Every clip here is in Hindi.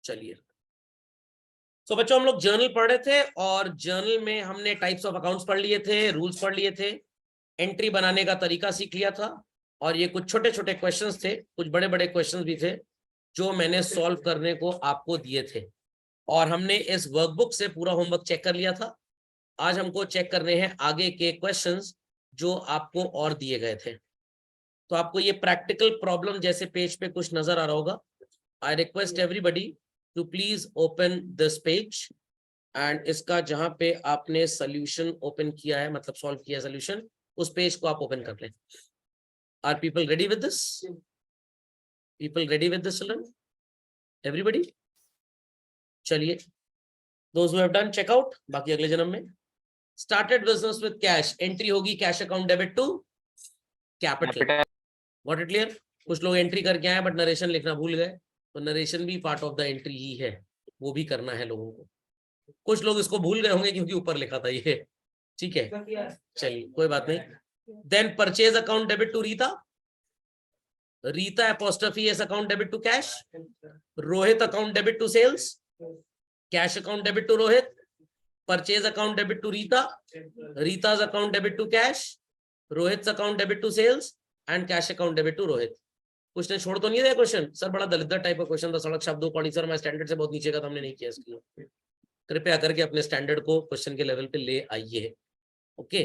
चलिए, तो बच्चों हम लोग जर्नल पढ़ रहे थे और जर्नल में हमने टाइप्स ऑफ अकाउंट्स पढ़ लिए थे, रूल्स पढ़ लिए थे, एंट्री बनाने का तरीका सीख लिया था और ये कुछ छोटे छोटे क्वेश्चंस थे, कुछ बड़े बड़े क्वेश्चंस भी थे जो मैंने सॉल्व करने को आपको दिए थे और हमने इस वर्कबुक से पूरा होमवर्क चेक कर लिया था। आज हमको चेक करने हैं आगे के क्वेश्चंस जो आपको और दिए गए थे। तो आपको ये प्रैक्टिकल प्रॉब्लम जैसे पेज पे कुछ नजर आ रहा होगा। I request everybody to please open this page and इसका जहां पे आपने सोल्यूशन ओपन किया है, मतलब सॉल्व किया सोल्यूशन, उस पेज को आप ओपन कर लें। Are people ready with this? People ready with this children? Everybody? चलिए, those who have done check out, बाकी अगले जन्म में। Started business with cash, entry होगी cash account debit to capital. What it clear? कुछ लोग एंट्री करके आए बट नरेशन लिखना भूल गए, तो नरेशन भी पार्ट ऑफ द एंट्री ही है, वो भी करना है लोगों को। कुछ लोग इसको भूल गए होंगे क्योंकि ऊपर लिखा था ये, ठीक है, चलिए कोई बात नहीं। Then purchase account debit to Rita, Rita apostrophe s account debit to cash, Rohit account debit to sales, cash account debit to Rohit, purchase account debit to Rita, Rita's account debit to cash, Rohit account debit to sales and cash account debit to Rohit. कुछ ने छोड़ तो नहीं दिया क्वेश्चन? सर बड़ा दलिद्र टाइप का क्वेश्चन था, सड़क शब्दों पढ़ी सर, मैं स्टैंडर्ड से बहुत नीचे का था, हमने नहीं किया इसके लिए। कृपया करके अपने स्टैंडर्ड को क्वेश्चन के लेवल पे ले आइए। ओके,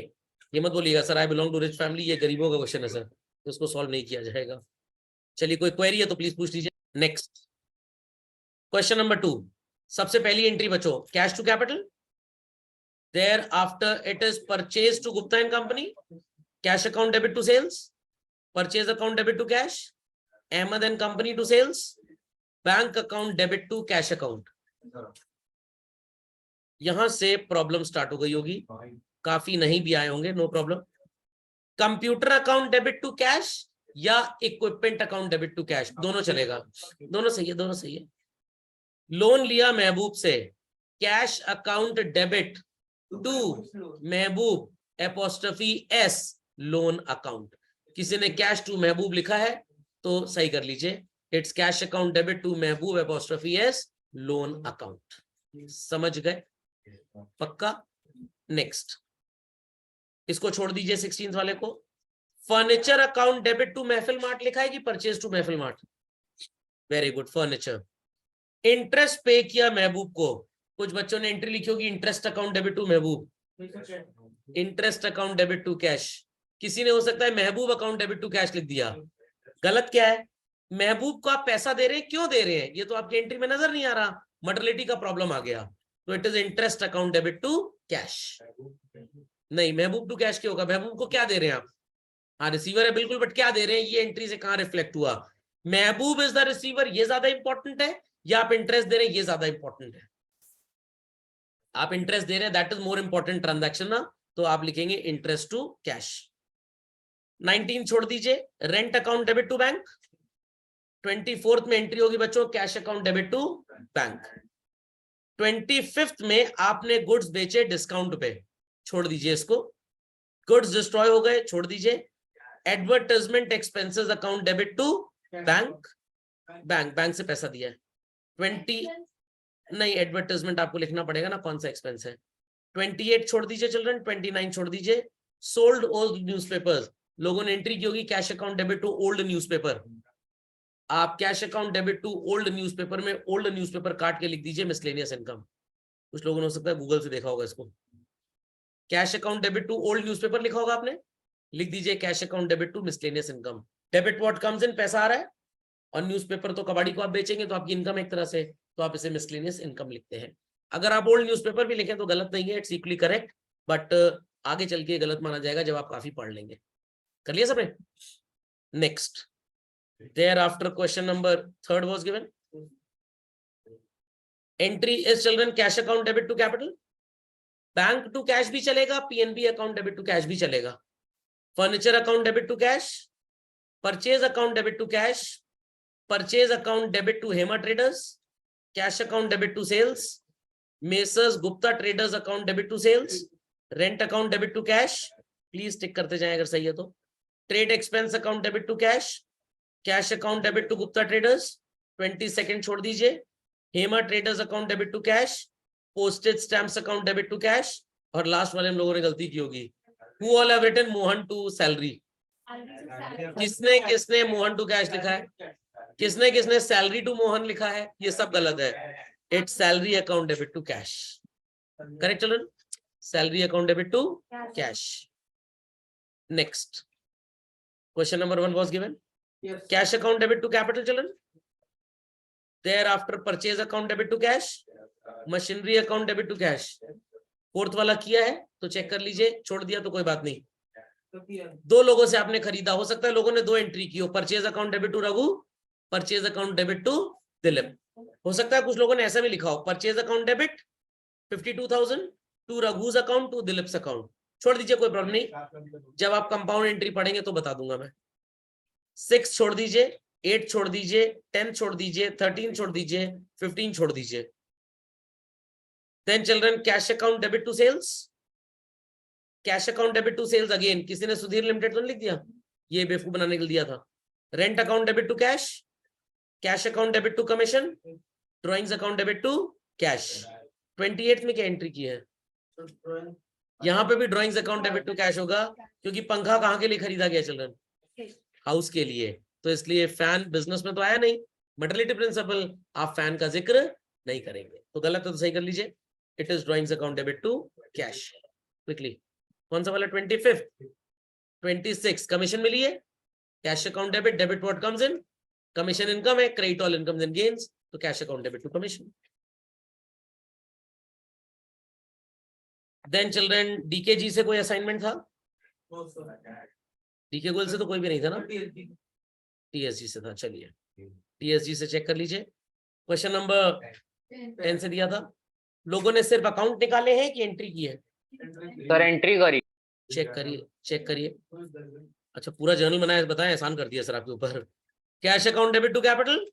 ये मत बोलिएगा sir I belong to rich family, ये गरीबों का क्वेश्चन है सर, तो उसको सॉल्व नहीं किया जाएगा। चलिए, कोई क्वेरी है तो प्लीज पूछ लीजिए। नेक्स्ट क्वेश्चन नंबर 2, सबसे पहली एंट्री बच्चों cash to capital, there after it is purchase to Gupta and company, cash account debit to sales, purchase account debit to cash, Ahmad and company to sales, bank account debit to cash account. यहां से प्रॉब्लम स्टार्ट हो गई होगी, काफी नहीं भी आए होंगे, no problem. Computer account debit to cash या equipment account debit to cash, दोनों चलेगा, दोनों सही है, दोनों सही है। लोन लिया महबूब से, cash account debit to Mehboob apostrophe S loan account. किसी ने कैश टू महबूब लिखा है तो सही कर लीजिए, it's cash account debit to Mehboob apostrophe S loan account. समझ गए? पक्का? नेक्स्ट, इसको छोड़ दीजिए 16th वाले को। फर्नीचर अकाउंट डेबिट टू महफिल मार्ट लिखा है कि परचेज टू महफिल mart? Very good, furniture. Interest पे किया महबूब को, कुछ बच्चों ने एंट्री लिखी होगी interest account debit to Mehboob, interest account debit to cash. किसी ने हो सकता है महबूब अकाउंट डेबिट टू कैश लिख दिया, गलत क्या है? महबूब को आप पैसा दे रहे हैं, क्यों दे रहे हैं ये तो आपकी एंट्री में नजर नहीं आ रहा, मॉडलिटी का प्रॉब्लम आ गया, तो it is interest account debit to cash. नहीं, महबूब टू कैश क्यों होगा? महबूब को क्या दे रहे हैं आप? हाँ रिसीवर है बिल्कुल, बट क्या दे रहे हैं ये एंट्री से कहां रिफ्लेक्ट हुआ? महबूब इज द रिसीवर, ये ज्यादा इंपॉर्टेंट है, या आप इंटरेस्ट दे रहे हैं ये ज्यादा इंपॉर्टेंट है? आप इंटरेस्ट दे रहे हैं, that is more important transaction ना, तो आप लिखेंगे इंटरेस्ट टू कैश। 19 छोड़ दीजिए, rent account debit to bank. 24th में एंट्री होगी बच्चों cash account debit to bank. 25th में आपने गुड्स बेचे डिस्काउंट पे, छोड़ दीजिए इसको। गुड्स डिस्ट्रॉय हो गए, छोड़ दीजिए। Advertisement expenses account debit to bank, bank से पैसा दिया है। 20 नहीं, एडवर्टाइजमेंट आपको लिखना पड़ेगा ना कौन सा एक्सपेंस है। 28 छोड़ दीजिए चिल्ड्रन, 29 छोड़ दीजिए। सोल्ड ओल्ड न्यूज़पेपर्स, लोगों ने एंट्री की होगी cash account debit to old newspaper. आप cash account debit to old newspaper में ओल्ड न्यूज़पेपर काट के लिख दीजिए मिसलेनियस इनकम। कुछ लोगों ने हो सकता है गूगल से देखा होगा इसको। Cash account debit to old newspaper लिखा होगा आपने, लिख दीजिए cash account debit to miscellaneous income. Debit what comes in, पैसा आ रहा है, और न्यूज़पेपर तो कबाड़ी को आप बेचेंगे तो आपकी इनकम एक तरह से, तो आप इसे मिसलेनियस इनकम लिखते हैं। अगर आप ओल्ड न्यूज़पेपर भी लिखें तो गलत नहीं है, इट्स इक्वली करेक्ट, बट आगे चल के गलत माना जाएगा जब आप काफी पढ़ लेंगे। कर लिया सबने? Next, thereafter question number 3 was given. Entry is children cash account debit to capital, bank to cash भी चलेगा, PNB account debit to cash भी चलेगा। Furniture account debit to cash, purchase account debit to cash, purchase account debit to Hema traders, cash account debit to sales, messrs Gupta traders account debit to sales, rent account debit to cash, please tick करते जाएं अगर सही है तो। Trade expense account debit to cash, cash account debit to Gupta traders. 22nd छोड़ दीजिए, Hema traders account debit to cash, postage stamps account debit to cash, और लास्ट वाले हम लोगों ने गलती की होगी, who all have written Mohan to salary. किसने किसने मोहन टू कैश लिखा है, किसने किसने सैलरी टू मोहन लिखा है, ये सब गलत है। It's salary account debit to cash, correct children, salary account debit to cash. Next question number 1 was given, cash account debit to capital children, thereafter purchase account debit to cash, machinery account debit to cash। Fourth वाला किया है तो चेक कर लीजिए, छोड़ दिया तो कोई बात नहीं। 2 लोगों से आपने खरीदा, हो सकता है लोगों ने 2 एंट्री की हो, purchase account debit to Raghu, purchase account debit to Dilip. हो सकता है कुछ लोगों ने ऐसा भी लिखा हो, purchase account debit 52,000 to Raghu's account to Dilip's account, छोड़ दीजिए कोई प्रॉब्लम नहीं, जब आप कंपाउंड एंट्री पढ़ेंगे तो बता दूंगा मैं। 6 छोड़ दीजिए, 8 छोड़ दीजिए, 10 छोड़ दीजिए, 13 छोड़ दीजिए, 15 छोड़ दीजिए। Then children, cash account debit to sales, cash account debit to sales again, किसी ने सुधीर लिमिटेड तो नहीं लिख दिया, ये बेवकूफ बनाने के लिए दिया था। Rent account debit to cash, cash account debit to commission, drawings account debit to cash. 28 में क्या एंट्री की है, यहाँ पे भी drawings account debit to cash होगा, क्योंकि पंखा कहाँ के लिए खरीदा गया चिल्ड्रन, हाउस के लिए, तो इसलिए फैन बिजनेस में तो आया नहीं, मटेरियलिटी प्रिंसिपल, आप फैन का जिक्र नहीं करेंगे, तो गलत है तो सही कर लीजिए। It is drawings account debit to cash. Quickly कौन सा वाला, 25th 26 कमीशन मिली है, cash account debit, debit what comes in, commission income है, credit all incomes and gains, तो cash account debit to commission. Then children, DKG से कोई असाइनमेंट था, डीके गोल से तो कोई भी नहीं था ना, टीएसजी से था, चलिए टीएसजी से चेक कर लीजिए। क्वेश्चन नंबर 10 से दिया था, लोगों ने सिर्फ अकाउंट निकाले हैं कि एंट्री की है, सर एंट्री करी, चेक करिए चेक करिए। अच्छा पूरा जर्नल बनाया, बताएं, आसान कर दिया सर आपके ऊपर। Cash account debit to capital,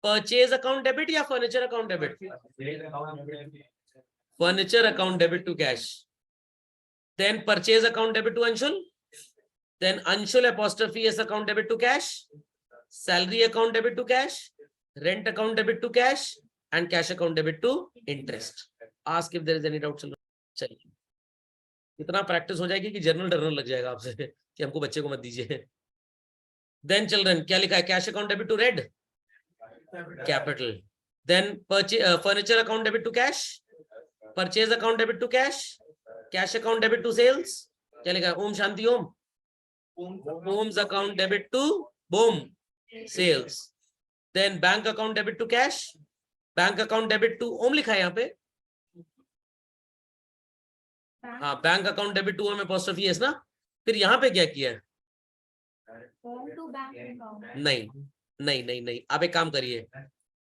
purchase account debit या furniture account debit, furniture account debit to cash. Then purchase account debit to Anshul, then Anshul apostrophe S account debit to cash, salary account debit to cash, rent account debit to cash, and cash account debit to interest. Ask if there is any doubt. चलिए इतना प्रैक्टिस हो जाएगी कि जर्नल डरने लग जाएगा आपसे कि हमको बच्चे को मत दीजिए। देन चिल्ड्रन क्या लिखा है, cash account debit to red capital, then furniture account debit to cash, purchase account debit to cash, cash account debit to sales, क्या लिखा है, Om Shanti Om, Homes account debit to boom sales, then bank account debit to cash, bank account debit to ओम लिखा है यहाँ पे, हाँ bank account debit to Om apostrophe S ना, फिर यहाँ पे क्या किया है, नहीं नहीं नहीं नहीं, आप एक काम करिए,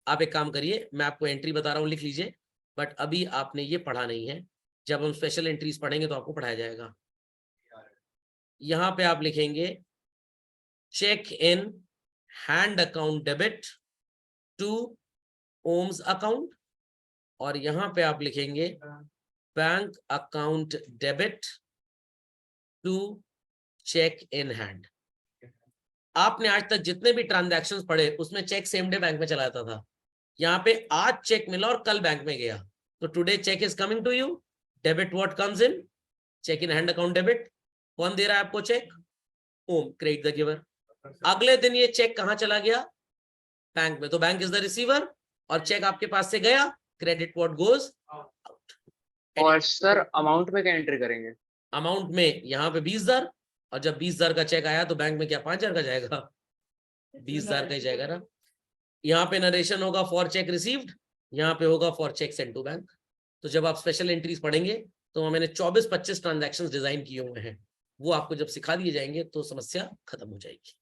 आप एक काम करिए, मैं आपको एंट्री बता रहा हूँ, लिख लीजिए, बट अभी आपने ये पढ़ा नहीं है, जब हम स्पेशल एंट्रीज पढ़ेंगे तो आपको पढ़ाया जाएगा। यहां पे आप लिखेंगे cheque in hand account debit to Om's account, और यहां पे आप लिखेंगे bank account debit to cheque in hand. आपने आज तक जितने भी ट्रांजैक्शंस पढ़े उसमें चेक सेम डे बैंक में चला जाता था, यहाँ पे आज चेक मिला और कल बैंक में गया, तो today cheque is coming to you, debit what comes in, cheque in hand account debit, कौन दे रहा है आपको cheque, Om, credit the giver. अगले दिन ये चेक कहां चला गया, बैंक में, तो बैंक इज द रिसीवर, और चेक आपके पास से गया, क्रेडिट व्हाट गोज आउट। और सर अमाउंट में क्या एंट्री करेंगे, अमाउंट में यहाँ पे 20,000, और जब 20,000 का चेक आया तो बैंक में क्या 5,000 का जाएगा, 20,000 का ही जाएगा ना। यहाँ पे नरेशन होगा फॉर चेक रिसीव्ड, यहाँ पे होगा for cheque send to bank. तो जब आप स्पेशल एंट्रीज पढ़ेंगे तो मैंने 24-25 ट्रांजैक्शंस डिजाइन किए हुए हैं, वो आपको जब सिखा दिए जाएंगे तो समस्या खत्म हो जाएगी।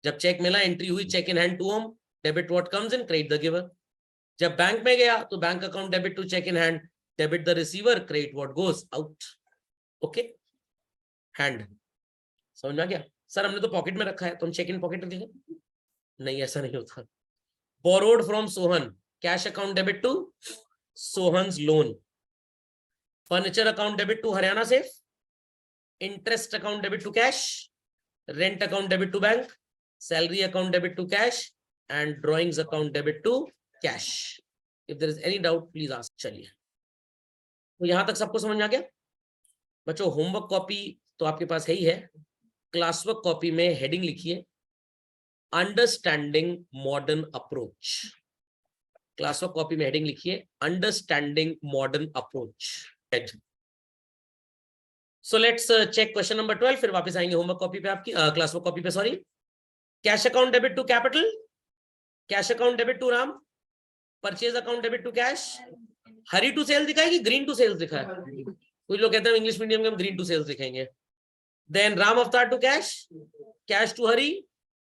जब चेक मिला, एंट्री हुई, cheque in hand to home, debit what comes in, credit the giver. जब बैंक में गया तो bank account debit to cheque in hand, debit the receiver, credit what goes out. Okay, hand समझ में आ गया। सर हमने तो पॉकेट में रखा है, तो हम चेक इन पॉकेट रखेंगे, नहीं ऐसा नहीं होता। Borrowed from Sohan, cash account debit to Sohan's loan, furniture account debit to Haryana safe, interest account debit to cash, rent account debit to bank, salary account debit to cash, and drawings account debit to cash. If there is any doubt please ask. चलिए, तो यहां तक सबको समझ में आ गया बच्चों? होमवर्क कॉपी तो आपके पास है ही है। क्लास वर्क कॉपी में हेडिंग लिखिए understanding modern approach. Class work copy में हेडिंग लिखिए understanding modern approach. So let's check question number 12, फिर वापस आएंगे होमवर्क कॉपी पे आपकी, क्लास वर्क कॉपी पे sorry. Cash account debit to capital, cash account debit to Ram, purchase account debit to cash. Hari to sales दिखा है कि ग्रीन टू सेल्स दिखा है? कुछ लोग कहते हैं इंग्लिश मीडियम में हम ग्रीन टू सेल्स दिखाएंगे। Then Ram Avtar to cash, cash to Hari,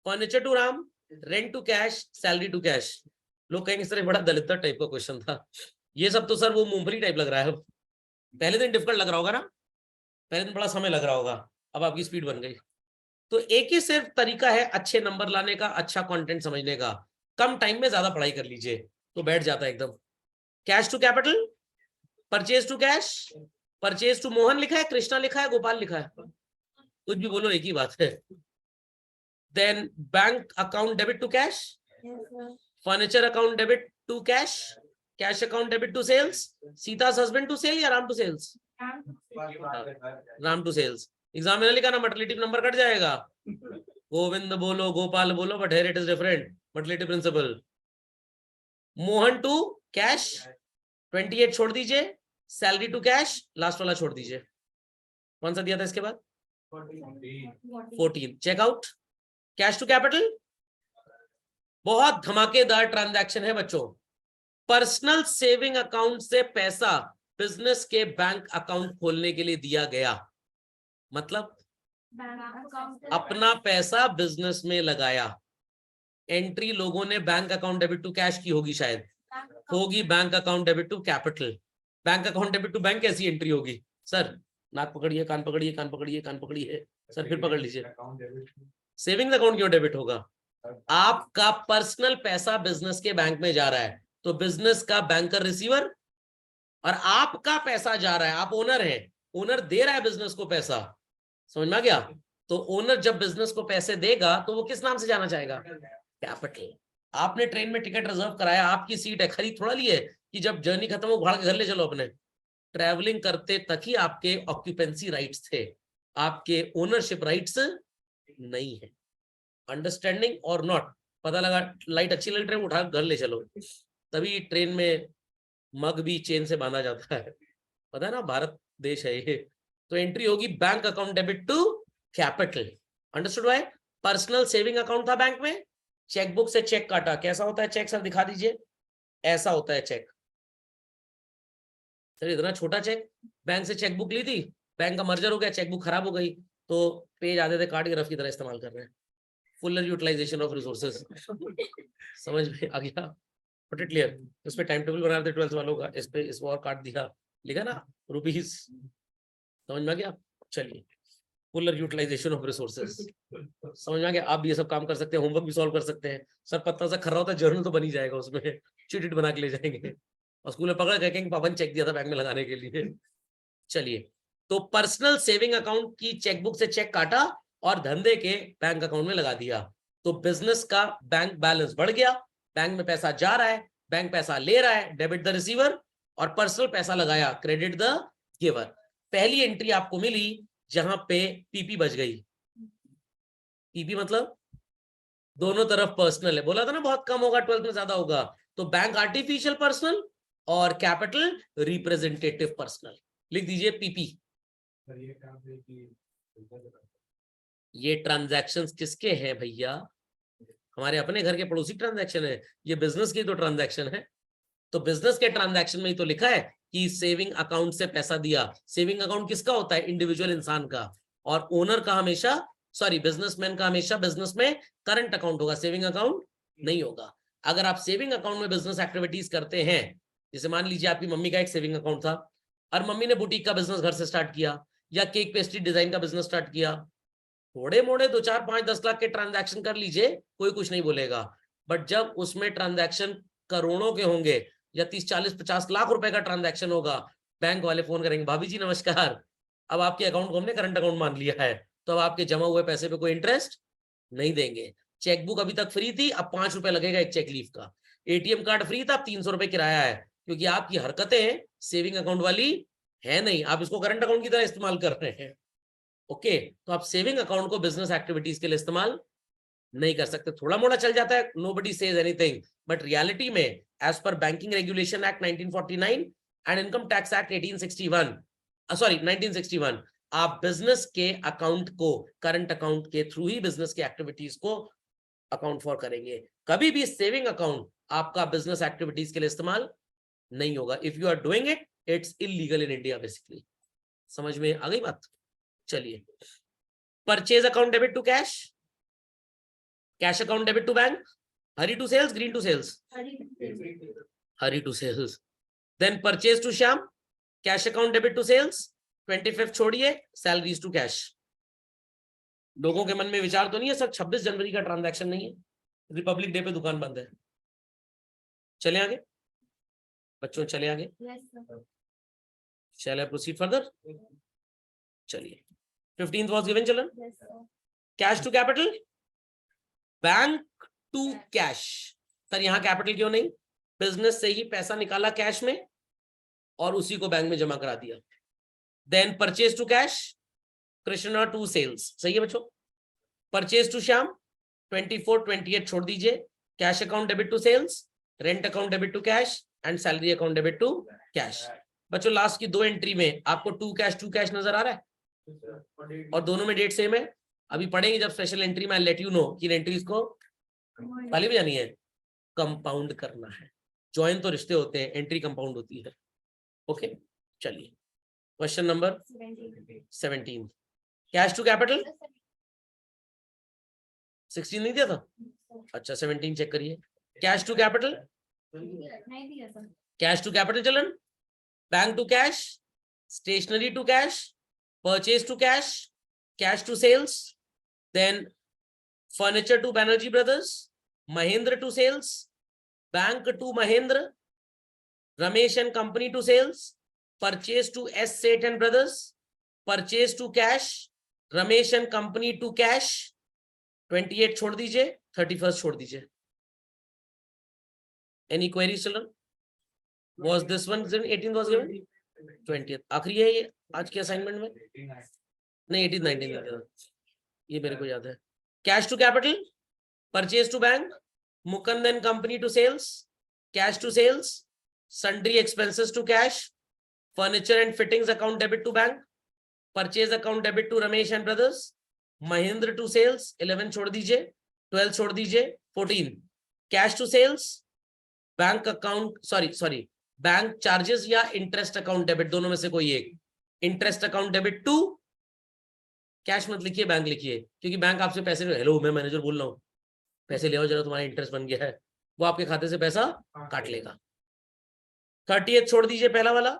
furniture to Ram, rent to cash, salary to cash. लोग कहेंगे सर बड़ा दलित टाइप का क्वेश्चन था। ये सब तो सर वो मूंगफली टाइप लग रहा है। पहले दिन डिफिकल्ट लग रहा होगा ना, पहले दिन बड़ा समय लग रहा होगा, अब आपकी स्पीड बन गई। तो एक ही सिर्फ तरीका है अच्छे नंबर लाने का, अच्छा कंटेंट समझने का। कम टाइम में ज्यादा पढ़ाई कर लीजिए तो बैठ जाता है एकदम। Cash to capital, purchase to cash, purchase to Mohan लिखा है, कृष्णा लिखा है, गोपाल लिखा है, कुछ भी बोलो एक ही बात है। Then bank account debit to cash, furniture account debit to cash, cash account debit to sales. Sita's husband to sale या Ram to sales? Ram to sales. Exam में लिखा ना मटलिटिव नंबर कट जाएगा। गोविंद बोलो, गोपाल बोलो, but here it is different, मटलिटिव प्रिंसिपल। मोहन टू कैश 28 छोड़ दीजिए, सैलरी टू कैश लास्ट वाला छोड़ दीजिए। कौन सा दिया था इसके बाद? 14। चेकआउट। कैश टू कैपिटल बहुत धमाकेदार ट्रांजैक्शन है बच्चों। पर्सनल सेविंग अकाउंट से पैसा बिजनेस के बैंक अकाउंट खोलने के लिए दिया गया, मतलब अपना पैसा बिजनेस में लगाया। एंट्री लोगों ने bank account debit to cash की होगी, शायद होगी bank account debit to capital. Bank account debit to bank कैसी एंट्री होगी? सर नाक पकड़िए, कान पकड़िए, कान पकड़िए, कान पकड़िए, सर फिर पकड़ लीजिए। सेविंग्स अकाउंट क्यों डेबिट होगा? आपका पर्सनल पैसा बिजनेस के बैंक में जा रहा है, तो बिजनेस का बैंकर रिसीवर, और आपका पैसा जा रहा है, आप ओनर हैं, ओनर दे रहा है बिजनेस को पैसा। समझ में आ गया? तो ओनर जब बिजनेस को पैसे देगा तो वो किस नाम से जाना चाहेगा? कैपिटल। आपने ट्रेन में टिकट रिजर्व कराया, आपकी सीट है, खरीद थोड़ा ली है कि जब जर्नी खत्म हो भाड़ के घर ले चलो अपने। ट्रैवलिंग करते तक ही आपके ऑक्यूपेंसी राइट्स थे, आपके ओनरशिप राइट्स नहीं है। अंडरस्टैंडिंग और नॉट? पता लगा लाइट अच्छी लग रही है, उठा घर ले चलो। तभी ट्रेन में मग भी चेन से बांधा जाता है, पता है ना, भारत देश है ये। तो एंट्री होगी bank account debit to capital. Understood भाई? पर्सनल सेविंग अकाउंट था बैंक में, चेकबुक से चेक काटा। कैसा होता है चेक सर, दिखा दीजिए। ऐसा होता है चेक। सर इतना छोटा चेक, बैंक से चेकबुक ली थी, बैंक का मर्जर हो गया, चेकबुक खराब हो गई, तो पेज आधे काट के रफ की तरह इस्तेमाल कर रहे हैं। Fuller utilisation of resources. समझ में आ गया? But it clear. उस पे टाइम टेबल बना रहे थे 12th वालों का, इस पे इस और काट दिया, लिखा ना रुपीस। समझ में आ गया? चलिए, फुलर यूटिलाइजेशन ऑफ रिसोर्सेज समझ में आ गया? आप भी ये सब काम कर सकते हैं, होमवर्क भी सॉल्व कर सकते हैं। सर पत्ता सा खर्रा होता है, जर्नल तो बन ही जाएगा उसमें, चीट बना के ले जाएंगे और स्कूल में पकड़ कहेंगे पापा ने चेक दिया था बैंक में लगाने के लिए। चलिए, तो पर्सनल सेविंग अकाउंट की चेकबुक से चेक काटा और धंधे के बैंक अकाउंट में लगा दिया, तो बिजनेस का बैंक बैलेंस बढ़ गया, बैंक में पैसा जा रहा है, बैंक पैसा ले रहा है, डेबिट द रिसीवर, और पर्सनल पैसा लगाया, क्रेडिट द गिवर। पहली एंट्री आपको मिली जहां पे पीपी बच गई। पीपी मतलब दोनों तरफ पर्सनल है, बोला था ना बहुत कम होगा, 12th में ज्यादा होगा। तो बैंक आर्टिफिशियल पर्सनल और कैपिटल रिप्रेजेंटेटिव पर्सनल। लिख दीजिए पीपी। ये ट्रांजैक्शंस किसके हैं भैया? हमारे अपने घर के पड़ोसी ट्रांजैक्शन है, ये बिजनेस की तो ट्रांजैक्शन है। तो बिजनेस के ट्रांजैक्शन में ही तो लिखा है कि सेविंग अकाउंट से पैसा दिया। सेविंग अकाउंट किसका होता है? इंडिविजुअल इंसान का। और ओनर का हमेशा, सॉरी बिजनेसमैन का हमेशा बिजनेस में करंट अकाउंट होगा, सेविंग अकाउंट नहीं होगा। अगर आप सेविंग अकाउंट में बिजनेस एक्टिविटीज करते हैं, जैसे मान लीजिए आपकी मम्मी का एक सेविंग अकाउंट था और मम्मी ने बुटीक का बिजनेस घर से स्टार्ट किया, या केक पेस्ट्री डिजाइन का बिजनेस स्टार्ट किया, थोड़े मोड़े 2 4 5 10 लाख के ट्रांजैक्शन कर लीजिए, कोई कुछ नहीं बोलेगा। बट जब उसमें ट्रांजैक्शन करोड़ों के होंगे या 30 40 50 लाख रुपए का ट्रांजैक्शन होगा, बैंक वाले फोन करेंगे, भाभी जी नमस्कार, अब आपके अकाउंट को हमने करंट अकाउंट मान लिया है, तो अब आपके जमा हुए पैसे पे कोई इंटरेस्ट नहीं देंगे। चेकबुक अभी तक फ्री थी, अब 5 रुपए लगेगा एक चेक लीफ का। एटीएम कार्ड फ्री था, 300 रुपए किराया है, क्योंकि आपकी हरकतें सेविंग अकाउंट वाली है नहीं, आप इसको करंट अकाउंट की तरह इस्तेमाल कर रहे हैं। ओके, तो आप सेविंग अकाउंट को बिजनेस एक्टिविटीज के लिए इस्तेमाल नहीं कर सकते। थोड़ा मोड़ा चल जाता है, nobody says anything, but reality में as per banking regulation act 1949 and income tax act 1861 sorry 1961, आप बिजनेस के अकाउंट को करंट अकाउंट के थ्रू ही बिजनेस के एक्टिविटीज को अकाउंट फॉर करेंगे। कभी भी सेविंग अकाउंट आपका बिजनेस एक्टिविटीज के लिए इस्तेमाल नहीं होगा। If you are doing it, it's illegal in India basically. समझ में आ गई बात? चलिए, purchase account debit to cash, cash account debit to bank, Hari to sales, green to sales, Hari to sales. Then purchase to Shyam, cash account debit to sales, 25 छोड़िए, सैलरीज टू कैश। लोगों के मन में विचार तो नहीं है सर 26 जनवरी का ट्रांजैक्शन नहीं है, रिपब्लिक डे पे दुकान बंद है। चले आगे बच्चों, चले आगे। Shall I proceed further? चलिए, 15th was given children. Cash to capital, bank to cash. Sir यहाँ कैपिटल क्यों नहीं? बिजनेस से ही पैसा निकाला कैश में और उसी को बैंक में जमा करा दिया। Then purchase to cash, Krishna to sales. सही है बच्चों? परचेज टू श्याम, 24 28 छोड़ दीजिए, cash account debit to sales, rent account debit to cash and salary account debit to cash. बच्चों लास्ट की 2 एंट्री में आपको टू कैश नजर आ रहा है और दोनों में डेट सेम है। अभी पढ़ेंगे जब स्पेशल एंट्री में, लेट यू नो कि एंट्रीज को ताली बजानी है, कंपाउंड करना है। ज्वाइन तो रिश्ते होते हैं, एंट्री कंपाउंड होती है। ओके, चलिए question number 17, cash to capital 16 नहीं दिया था? अच्छा 17 चेक करिए। Cash to capital, cash to capital चलन, bank to cash, stationery to cash, purchase to cash, cash to sales, then furniture to Banerjee Brothers, Mahindra to sales, bank to Mahindra, Ramesh and company to sales, purchase to S Seth and Brothers, purchase to cash, Ramesh and company to cash। 28 छोड़ दीजिए, 31st छोड़ दीजिए। Any queries children? Was this one 18th was given? 20th आखिरी है ये आज के असाइनमेंट में? नहीं 18 19 ये मेरे को याद है। Cash to capital, purchase to bank, Mukund and company to sales, cash to sales, sundry expenses to cash, furniture and fittings account debit to bank, purchase account debit to Ramesh and brothers, Mahendra to sales 11 छोड़ दीजिए, 12 छोड़ दीजिए, 14 cash to sales, bank account sorry bank charges या इंटरेस्ट अकाउंट डेबिट, दोनों में से कोई एक। Interest account debit to cash मत लिखिए, बैंक लिखिए, क्योंकि बैंक आपसे पैसे, हेलो मैं मैनेजर बोल रहा हूँ, पैसे ले आओ जरा, तुम्हारा इंटरेस्ट बन गया है, वो आपके खाते से पैसा काट लेगा। 30th छोड़ दीजिए पहला वाला,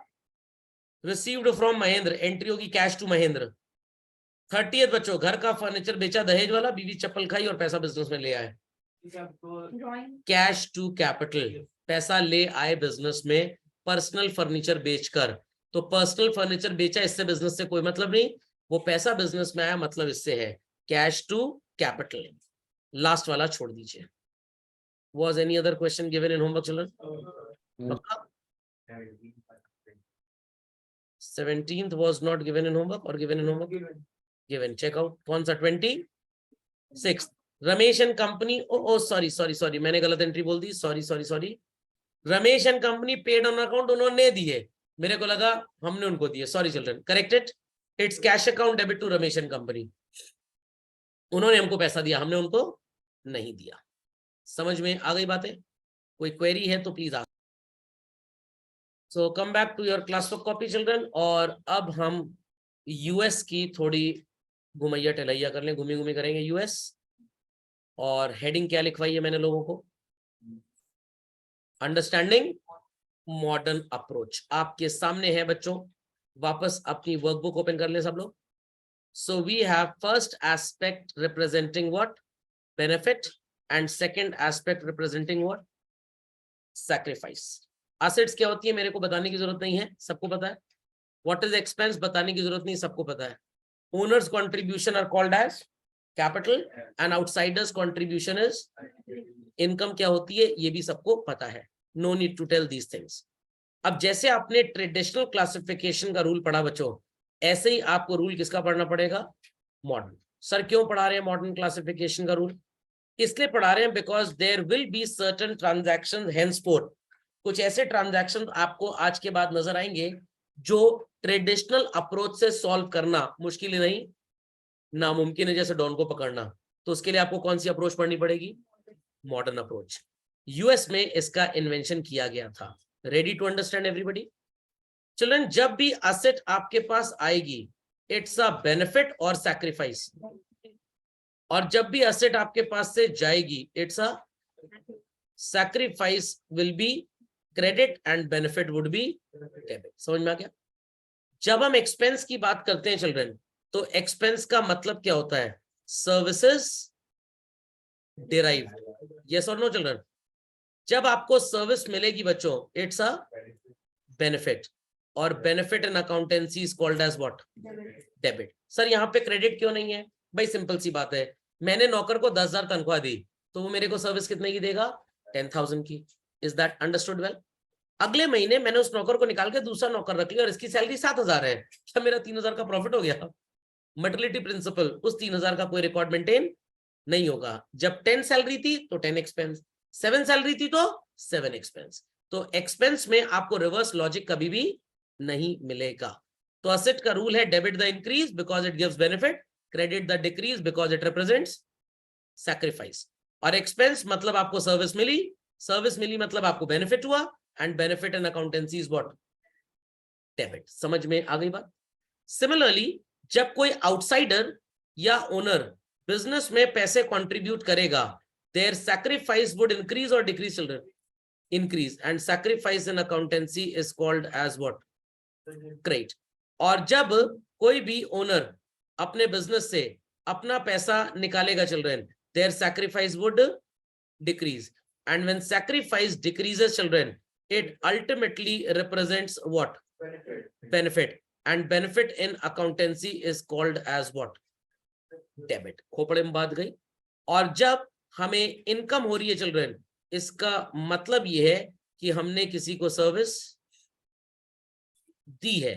रिसीव्ड फ्रॉम महेंद्र, एंट्री होगी कैश टू महेंद्र। 30th बच्चों, घर का फर्नीचर बेचा दहेज वाला, बीवी चप्पल खाई और पैसा बिजनेस में ले आए, कैश टू कैपिटल, पैसा ले आए बिजनेस में पर्सनल फर्नीचर बेचकर। तो पर्सनल फर्नीचर बेचा, इससे बिजनेस से कोई मतलब नहीं, वो पैसा बिजनेस में आया, मतलब इससे है कैश टू कैपिटल। लास्ट वाला छोड़ दीजिए। Was any other question given in homework children? 17th was not given in homework or given in homework? Given. Check out. कौन सा? 26th. Ramesh and company, oh sorry मैंने गलत एंट्री बोल दी, sorry. Ramesh and company paid on account उन्होंने दिए, मेरे को लगा हमने उनको दिए, sorry children, corrected. It's cash account debit to Ramesh and company, उन्होंने हमको पैसा दिया, हमने उनको नहीं दिया। समझ में आ गई बातें? कोई क्वेरी है तो please ask. So come back to your class work copy children, और अब हम यूएस की थोड़ी घुमैया टहलैया कर लें, घूमी करेंगे यूएस। और हेडिंग क्या लिखवाई है मैंने लोगों को? अंडरस्टैंडिंग मॉडर्न अप्रोच आपके सामने है बच्चों। वापस अपनी वर्कबुक ओपन कर लें सब लोग। So we have first aspect representing what? Benefit, and second aspect representing what? Sacrifice. Assets क्या होती है मेरे को बताने की जरूरत नहीं है, सबको पता है। व्हाट इज एक्सपेंस बताने की जरूरत नहीं, सबको पता है। Owners contribution are called as capital and outsiders contribution is income क्या होती है ये भी सबको पता है, no need to tell these things. अब जैसे आपने ट्रेडिशनल क्लासिफिकेशन का रूल पढ़ा बच्चों, ऐसे ही आपको रूल किसका पढ़ना पड़ेगा, मॉडर्न। सर क्यों पढ़ा रहे हैं मॉडर्न क्लासिफिकेशन का रूल, इसलिए पढ़ा रहे हैं because there will be certain transaction henceforth, कुछ ऐसे ट्रांजैक्शन आपको आज के बाद नजर आएंगे जो ट्रेडिशनल अप्रोच से सॉल्व करना मुश्किल ही नहीं नामुमकिन है, जैसे डॉन को पकड़ना। तो उसके लिए आपको कौन सी अप्रोच पढ़नी पड़ेगी, मॉडर्न अप्रोच। यूएस में इसका इन्वेंशन किया गया था। Ready to understand everybody. Children, जब भी असेट आपके पास आएगी इट्स अ बेनिफिट और सैक्रिफाइस, और जब भी असेट आपके पास से जाएगी it's a sacrifice will be credit and benefit would be debit. समझ में आ गया। जब हम एक्सपेंस की बात करते हैं चिल्ड्रन, तो एक्सपेंस का मतलब क्या होता है, सर्विसेज डिराइव्ड, यस और नो चिल्ड्रन। जब आपको सर्विस मिलेगी बच्चों इट्स अ बेनिफिट, और benefit in accountancy is called as what, debit. Sir यहाँ पे क्रेडिट क्यों नहीं है, भाई सिंपल सी बात है, मैंने नौकर को 10,000 तनख्वाह दी तो वो मेरे को सर्विस कितने की देगा, 10,000 की। Is that understood well. अगले महीने मैंने उस नौकर को निकाल के दूसरा नौकर रख लिया और इसकी सैलरी 7,000 है, क्या मेरा 3,000 का प्रॉफिट हो गया। मर्टिलिटी प्रिंसिपल, उस 3,000 का कोई रिकॉर्ड मेंटेन नहीं होगा। जब 10 सैलरी थी तो 10 एक्सपेंस, 7 सैलरी थी तो 7 एक्सपेंस। तो एक्सपेंस में आपको रिवर्स लॉजिक कभी भी नहीं मिलेगा। तो असेट का रूल है debit the increase because it gives benefit, credit the decrease because it represents sacrifice. और एक्सपेंस मतलब आपको सर्विस मिली, सर्विस मिली मतलब आपको बेनिफिट हुआ, and benefit in accountancy is what, debit. समझ में आ गई बात। सिमिलरली जब कोई आउटसाइडर या ओनर बिजनेस में पैसे कंट्रीब्यूट करेगा, देयर सैक्रिफाइस वुड इंक्रीज और decrease children, increase, and sacrifice in accountancy is called as what, credit। और जब कोई भी ओनर अपने बिजनेस से अपना पैसा निकालेगा children, their sacrifice would decrease, and when sacrifice decreases children it ultimately represents what, benefit, and benefit in accountancy is called as what, debit। खोपड़े में बात गई। और जब हमें इनकम हो रही है चिल्ड्रन, इसका मतलब यह है कि हमने किसी को सर्विस दी है।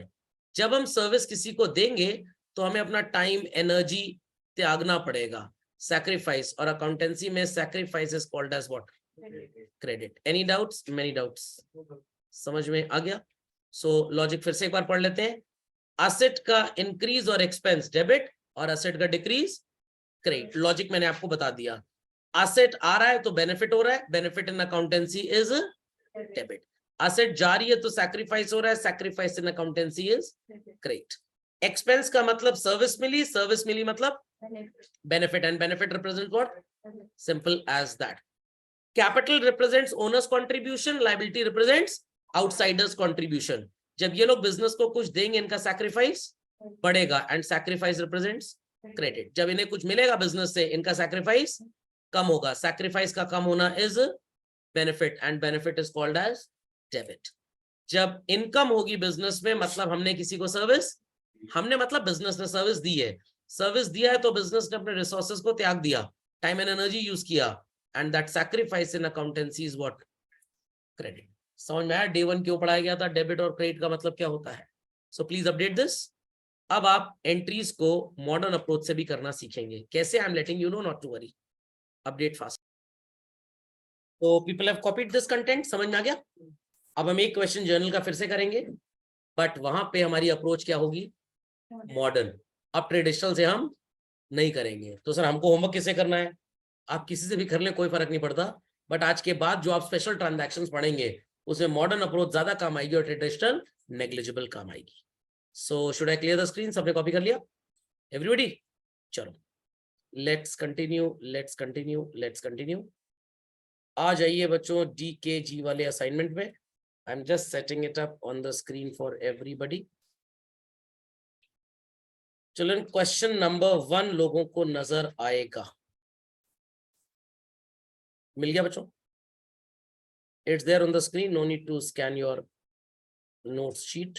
जब हम सर्विस किसी को देंगे तो हमें अपना टाइम एनर्जी त्यागना पड़ेगा, सैक्रिफाइस। और अकाउंटेंसी में sacrifice is called as what, credit. Any doubts, many doubts, समझ में आ गया। सो लॉजिक फिर से एक बार पढ़ लेते हैं। असेट का इंक्रीज और एक्सपेंस डेबिट, और असेट का डिक्रीज क्रेडिट। लॉजिक मैंने आपको बता दिया, असेट आ रहा है तो बेनिफिट हो रहा है, benefit in accountancy is debit. Asset जा रही है तो सैक्रिफाइस हो रहा है, sacrifice in accountancy is credit. Expense का मतलब सर्विस मिली, सर्विस मिली मतलब benefit, and benefit represent what, simple as that. Capital represents owners contribution, liability represents outsiders contribution. जब ये लोग बिजनेस को कुछ देंगे इनका सैक्रिफाइस बढ़ेगा, एंड सैक्रिफाइस रिप्रेजेंट्स क्रेडिट। जब इन्हें कुछ मिलेगा बिजनेस से इनका सैक्रिफाइस कम होगा, सैक्रिफाइस का कम होना is benefit, and benefit is called as debit. जब इनकम होगी बिजनेस में मतलब हमने किसी को सर्विस, हमने मतलब बिजनेस ने सर्विस दी है, सर्विस दिया है तो बिजनेस ने अपने रिसोर्सेज को त्याग दिया, टाइम एंड एनर्जी यूज किया, and that sacrifice in accountancy is what, credit. समझ में आया डे 1 क्यों पढ़ाया गया था, डेबिट और क्रेडिट का मतलब क्या होता है। So please update this. अब आप एंट्रीज को मॉडर्न अप्रोच से भी करना सीखेंगे, कैसे, I am letting you know, not to worry, update fast. तो people have copied this content, समझ में आ गया। अब हम एक क्वेश्चन जर्नल का फिर से करेंगे, बट वहां पे हमारी अप्रोच क्या होगी, मॉडर्न। अब ट्रेडिशनल से हम नहीं करेंगे। तो सर हमको होमवर्क किससे करना है, आप किसी से भी कर ले, कोई फर्क नहीं पड़ता, बट आज के बाद जो आप स्पेशल ट्रांजैक्शंस पढ़ेंगे उसमें मॉडर्न अप्रोच ज्यादा काम आएगी और ट्रेडिशनल नेग्लिजिबल काम आएगी। So should I clear the screen, सबने कॉपी कर लिया एवरीबॉडी। चलो let's continue, let's continue, let's continue. आ जाइए बच्चों DKG वाले असाइनमेंट में। I am just setting it up on the screen for everybody. चलो क्वेश्चन नंबर 1 लोगों को नजर आएगा, मिल गया बच्चों, it's there on the screen, no need to scan your notes sheet.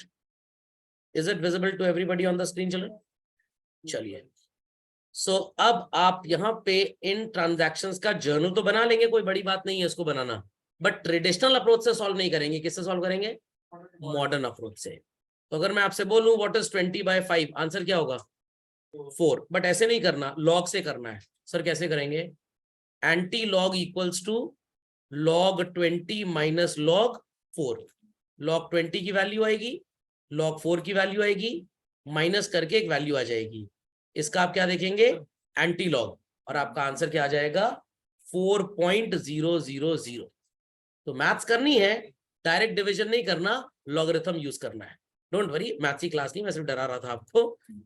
Is it visible to everybody on the screen children? चलिए सो अब आप यहाँ पे इन ट्रांजैक्शंस का जर्नल तो बना लेंगे, कोई बड़ी बात नहीं है इसको बनाना, बट ट्रेडिशनल अप्रोच से सॉल्व नहीं करेंगे। किससे सॉल्व करेंगे? मॉडर्न अप्रोच से। तो अगर मैं आपसे बोलूं व्हाट इज 20/5, आंसर क्या होगा? 4। बट ऐसे नहीं करना, लॉग से करना है। सर कैसे करेंगे? Anti log equals to log 20 minus log 4। log 20 की वैल्यू आएगी, log 4 की वैल्यू आएगी, माइनस करके एक वैल्यू आ जाएगी। इसका आप क्या देखेंगे? एंटी लॉग, और आपका आंसर क्या आ जाएगा? 4.000। तो मैथ्स करनी है, डायरेक्ट डिवीजन नहीं करना, लॉगरिथम यूज करना है। डोंट वरी, मैथ्स की क्लास नहीं, मैं सिर्फ डरा रहा था आपको।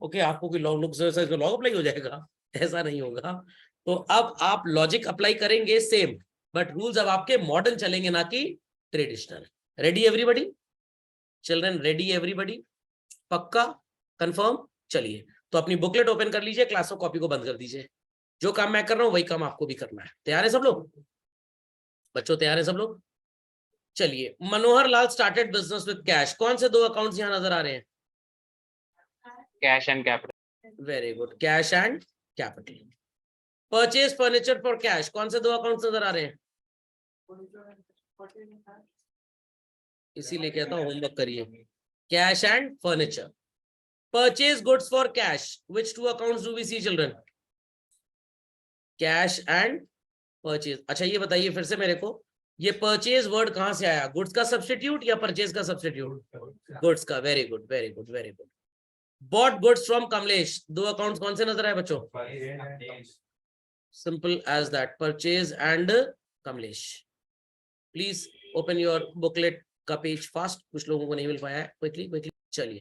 ओके, आपको कोई लॉग लॉग अप्लाई हो जाएगा, ऐसा नहीं होगा। तो अब आप लॉजिक अप्लाई करेंगे सेम, बट रूल्स अब आपके मॉडर्न चलेंगे, ना कि traditional. Ready everybody? Children ready everybody? पक्का? कंफर्म? चलिए, तो अपनी बुकलेट ओपन कर लीजिए, क्लास ऑफ कॉपी को बंद कर दीजिए। जो काम मैं कर रहा हूं वही काम आपको भी करना है। तैयार है सब लोग? बच्चों तैयार है सब लोग? चलिए, Manohar Lal started business with cash. कौन से दो अकाउंट्स यहां नजर आ रहे हैं? Cash and capital. Very good, cash and capital. Purchase furniture for cash. कौन से दो अकाउंट्स नजर आ रहे हैं? इसीलिए कहता हूं होमवर्क करिए। Cash and furniture. Purchase goods for cash, which two accounts do we see children? Cash and purchase. अच्छा ये बताइए फिर से मेरे को, ये परचेज वर्ड कहां से आया? गुड्स का सब्स्टिट्यूट या परचेज का सब्स्टिट्यूट? गुड्स का। Very good, very good, very good. Bought goods from Kamlesh. दो अकाउंट्स कौन से नजर आए बच्चों? Simple as that, purchase and Kamlesh. Please open your booklet का पेज फास्ट, कुछ लोगों को नहीं मिल पाया है। क्विकली क्विकली चलिए।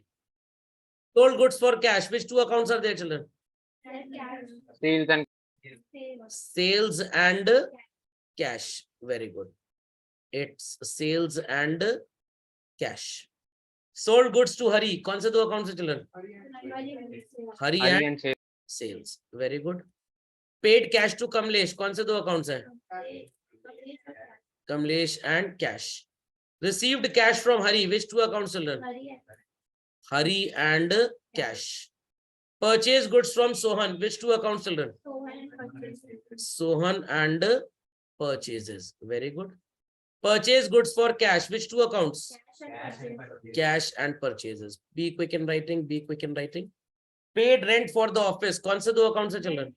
Sold goods for cash, which two accounts are there children? Sales and Sales and cash. Very good. It's sales and cash. Sold goods to Hari. कौन से दो अकाउंट से children? Hari Hari and and sale. sales. Very good. Paid cash to Kamlesh. कौन से दो अकाउंट्स हैं? Kamlesh and cash. Received cash from Hari. Which two accounts children? Hari and cash. Purchase goods from Sohan. Which two accounts children? Sohan and purchases. Very good. Purchase goods for cash. Which two accounts? Cash and purchases. Be quick in writing. Be quick in writing. Paid rent for the office. कौन से दो accounts है children?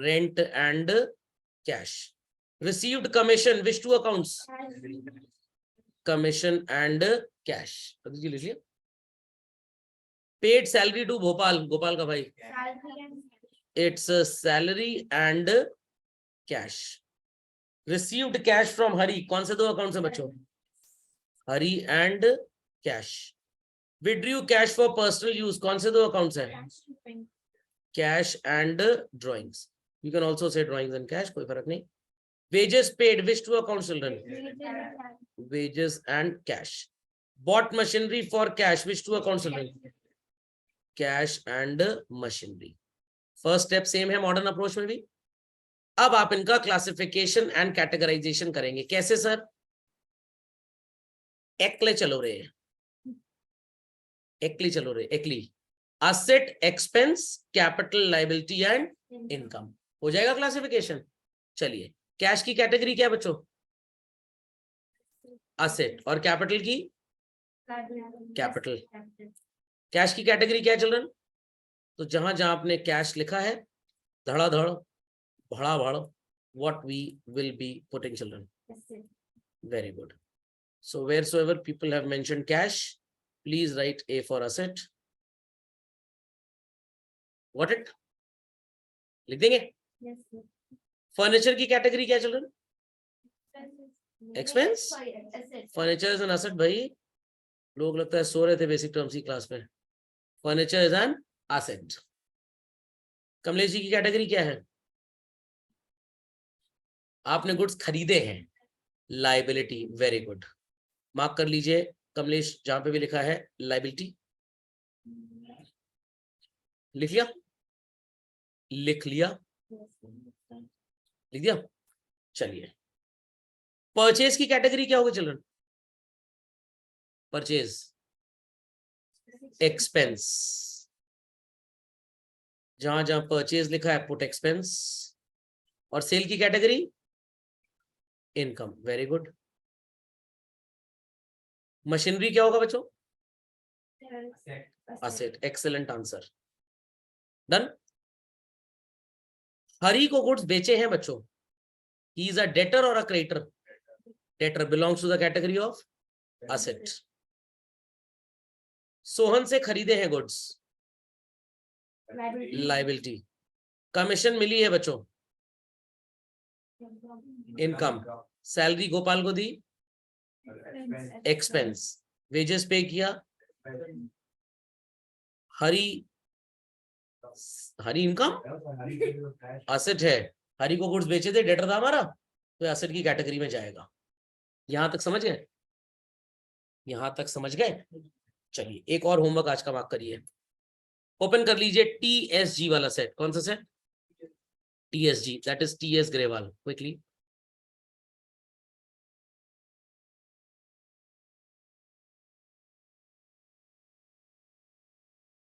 Rent and cash. Received commission. Which two accounts? Commission and cash. जी लीजिए। Paid salary to Bhopal. Gopal का भाई। It's a salary and cash. Received cash from Hari. कौन से दो अकाउंट्स हैं बच्चों? Hari and cash. Withdrew cash for personal use. कौन से दो अकाउंट्स हैं? Cash and drawings. You can also say drawings and cash, कोई फर्क नहीं। Wages paid. Which two accounts children? Wages and cash. Bought machinery for cash. Which two accounts children? Cash and machinery. First step same है मॉडर्न अप्रोच में भी। अब आप इनका क्लासिफिकेशन एंड कैटेगराइजेशन करेंगे। कैसे सर? एक्ले चलो रे, एक्ली चलो रे, एक्ली। Asset, expense, capital, liability and income. हो जाएगा क्लासिफिकेशन। चलिए, कैश की कैटेगरी क्या है बच्चों? असेट। और कैपिटल की? कैपिटल। कैश की कैटेगरी क्या है चिल्ड्रन? तो जहां जहां आपने कैश लिखा है, धड़ाधड़, भड़ा भड़, what we will be putting children. Very good. So wheresoever people have mentioned cash, please write A for asset. Got it? लिख देंगे? फर्नीचर की कैटेगरी क्या children? Expense. Furniture is an asset. भाई लोग लगता है सो रहे थे बेसिक टर्म्स की क्लास में। Furniture is an asset. Kamlesh ji की कैटेगरी क्या है? आपने गुड्स खरीदे हैं, लाइबिलिटी। वेरी गुड, मार्क कर लीजिए कमलेश, जहां पे भी लिखा है लाइबिलिटी। लिख लिया? लिख लिया? लिख दिया? चलिए, परचेज की कैटेगरी क्या होगी चिल्ड्रन? Purchase expense. जहां जहां परचेज लिखा है पुट एक्सपेंस, और सेल की category income. Very good. Machinery क्या होगा बच्चों? असेट। Excellent answer. डन। हरी को गुड्स बेचे हैं बच्चों, ही इज अ डेटर और a creditor? Debtor, belongs to the category of asset. Sohan से खरीदे हैं गुड्स, लाइबिलिटी। कमीशन मिली है बच्चों, इनकम। सैलरी गोपाल को दी, एक्सपेंस। वेजेस पे किया, हरी, हरी इनकम, असेट है। हरी को गुड्स बेचे थे, डेटर था हमारा, तो एसेट की कैटेगरी में जाएगा। यहां तक समझ गए? यहां तक समझ गए? चलिए एक और होमवर्क आज का मार्क करिए। ओपन कर लीजिए टीएसजी वाला सेट। कौन सा set? TSG, that is TS Grewal. Quickly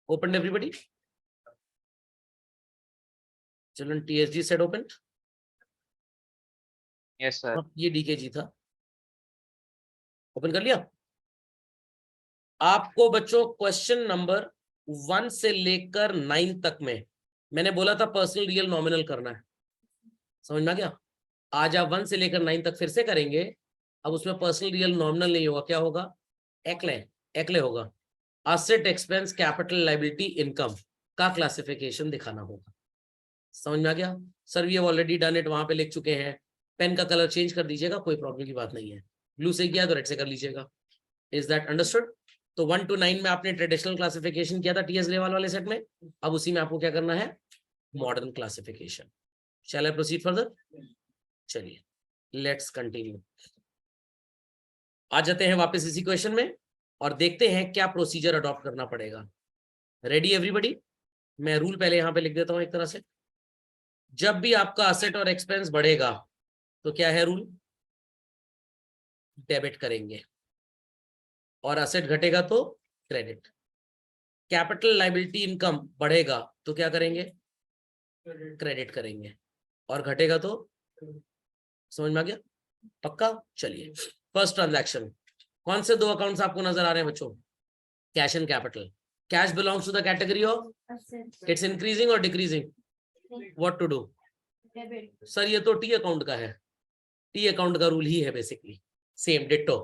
open everybody. Children, TSG set open. Yes, sir. ये डीकेजी था। ओपन कर लिया? आपको बच्चों क्वेश्चन नंबर 1 से लेकर 9 तक में मैंने बोला था पर्सनल रियल नॉमिनल करना है। समझ में आ गया? आज आप 1 से लेकर 9 तक फिर से करेंगे। अब उसमें पर्सनल रियल नॉमिनल नहीं होगा, क्या होगा? एक्ले। एक्ले होगा। Asset, expense, capital, liability, income का क्लासिफिकेशन दिखाना होगा। समझ में आ गया? Sir we have already done it, वहां पे लिख चुके हैं। पेन का कलर चेंज कर दीजिएगा, कोई प्रॉब्लम की बात नहीं है। ब्लू से किया तो रेड से कर लीजिएगा। Is that understood? तो 1 to 9 में आपने ट्रेडिशनल क्लासिफिकेशन किया था टीएस लेवल वाले सेट में। अब उसी में आपको क्या करना है? Modern classification. Shall I proceed further? चलिए लेट्स कंटिन्यू। आ जाते हैं वापस इसी क्वेश्चन में और देखते हैं क्या प्रोसीजर अडॉप्ट करना पड़ेगा। Ready everybody? मैं रूल पहले यहां पे लिख देता हूं एक तरह से। जब भी आपका असेट और एक्सपेंस बढ़ेगा तो क्या है रूल? डेबिट करेंगे, और असेट घटेगा तो क्रेडिट। कैपिटल, लायबिलिटी, इनकम बढ़ेगा तो क्या करेंगे? क्रेडिट करेंगे, और घटेगा तो? समझ में आ गया? पक्का? चलिए फर्स्ट ट्रांजैक्शन। कौन से 2 अकाउंट्स आपको नजर आ रहे हैं बच्चों? Cash and capital. Cash belongs to the category of, it's increasing और decreasing? What to do? Sir ये तो टी अकाउंट का है। टी अकाउंट का रूल ही है बेसिकली सेम डिट्टो।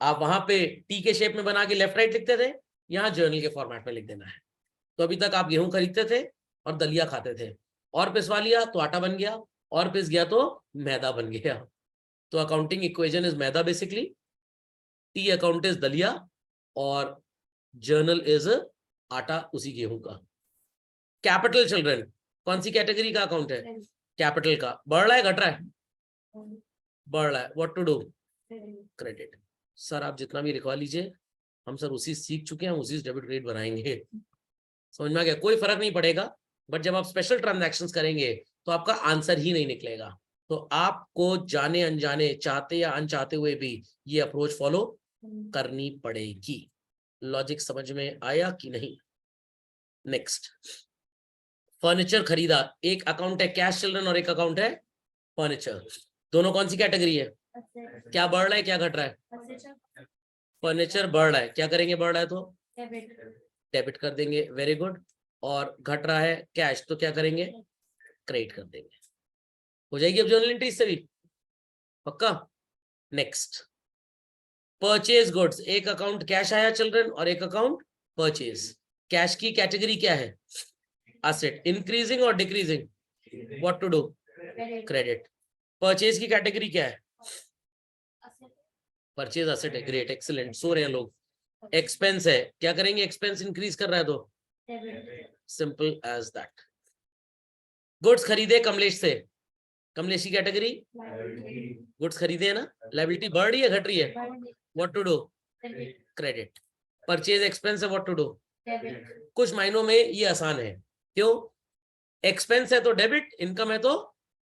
आप वहां पे टी के शेप में बना के लेफ्ट राइट लिखते थे, यहाँ जर्नल के फॉर्मेट में लिख देना है। तो अभी तक आप गेहूं खरीदते थे और दलिया खाते थे, और पिसवा लिया तो आटा बन गया, और पिस गया तो मैदा बन गया। तो accounting equation is maida basically, T account is दलिया, और जर्नल इज आटा उसी गेहूं का। कैपिटल चिल्ड्रन कौन सी कैटेगरी का अकाउंट है? कैपिटल का। बढ़ रहा है घट रहा है? बढ़ रहा है। What to do? Credit. Sir आप जितना भी लिखवा लीजिए, हम सर उसी सीख चुके हैं, उसी डेबिट क्रेडिट बनाएंगे। समझ में आ गया? कोई फर्क नहीं पड़ेगा, बट जब आप स्पेशल ट्रांजैक्शंस करेंगे तो आपका आंसर ही नहीं निकलेगा। तो आपको जाने अनजाने, चाहते या अनचाहते हुए भी ये अप्रोच फॉलो करनी पड़ेगी। लॉजिक समझ में आया कि नहीं? नेक्स्ट, फर्नीचर खरीदा। एक अकाउंट है कैश चिल्ड्रन और एक अकाउंट है फर्नीचर। दोनों कौन सी कैटेगरी है? क्या बढ़ रहा है क्या घट रहा है? फर्नीचर बढ़ रहा है, क्या करेंगे? बढ़ रहा है तो डेबिट कर देंगे। Very good. और घट रहा है कैश, तो क्या करेंगे? क्रेडिट कर देंगे। हो जाएगी अब जर्नल एंट्री इससे भी? पक्का? Next, purchase goods. एक अकाउंट कैश आया चिल्ड्रन और एक अकाउंट परचेज। कैश की कैटेगरी क्या है? असेट। इंक्रीजिंग और decreasing? What to do? Credit. Purchase की कैटेगरी क्या है? परचेज असेट है। ग्रेट, एक्सीलेंट, सो रहे हैं लोग। एक्सपेंस है, क्या करेंगे? एक्सपेंस इंक्रीज कर रहा है तो सिंपल एज दैट। गुड्स खरीदे कमलेश से, कमलेश की कैटेगरी गुड्स खरीदे है ना? लायबिलिटी बढ़ रही है घट रही है? What to do? Credit. Purchase expense है, व्हाट टू डू? कुछ मायनों में ये आसान है। क्यों? एक्सपेंस है तो डेबिट, इनकम है तो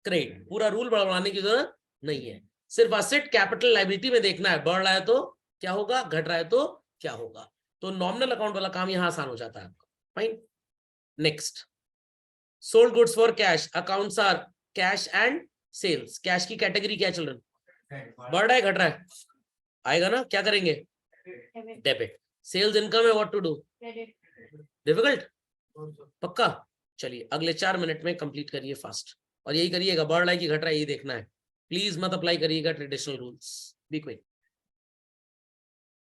क्रेडिट। पूरा रूल बढ़ाने की जरूरत नहीं है, सिर्फ असेट कैपिटल लायबिलिटी में देखना है। बढ़ रहा है तो क्या होगा, घट रहा है तो क्या होगा। तो नॉमिनल अकाउंट वाला काम यहां आसान हो जाता है आपका। Fine. Next, sold goods for cash accounts are cash and sales. Cash की कैटेगरी क्या चिल्ड्रन? बढ़ रहा है घट रहा है? आएगा ना, क्या करेंगे? डेबिट। सेल्स इनकम है, व्हाट टू डू? डिफिकल्ट? पक्का? चलिए अगले 4 मिनट में कंप्लीट करिए फास्ट, और यही करिएगा, बढ़ रहा है कि घट रहा है ये देखना है। प्लीज मत अप्लाई करिएगा traditional rules, be quick.